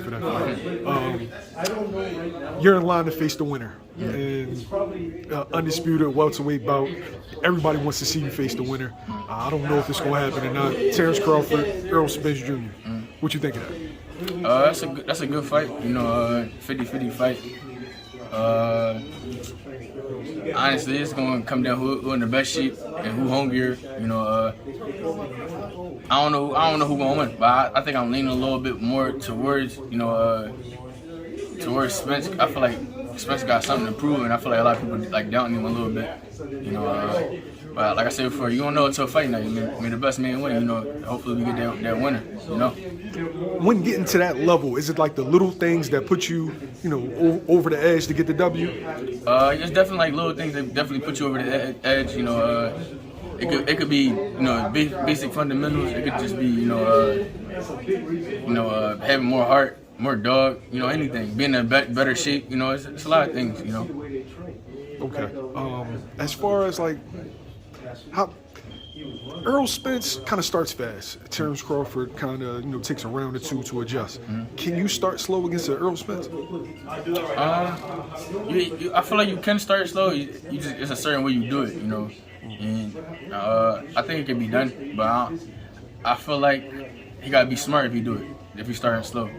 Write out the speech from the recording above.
for that fight. You're in line to face the winner. And Undisputed Welterweight bout. Everybody wants to see you face the winner. I don't know if it's going to happen or not. Terence Crawford, Errol Spence Jr. What you think of that? That's a good fight. 50-50 fight. Honestly, it's going to come down who in the best shape and who hungrier. I don't know who going to win, but I think I'm leaning a little bit more towards towards Spence. I feel like Spence got something to prove, and I feel like a lot of people like doubting him a little bit. But like I said before, you don't know until a fight night. I mean, the best man win. Hopefully we get that winner. When getting to that level, is it like the little things that put you, over the edge to get the W? It's definitely like little things that definitely put you over the edge. It could be basic fundamentals. It could just be having more heart, more dog. Anything. Being in better shape. It's a lot of things. Okay. As far as like how Errol Spence kind of starts fast. Terence Crawford kind of takes a round or two to adjust. Can you start slow against Errol Spence? I feel like you can start slow. It's a certain way you do it, And I think it can be done, but I feel like he gotta be smart if he do it. If he's starting slow,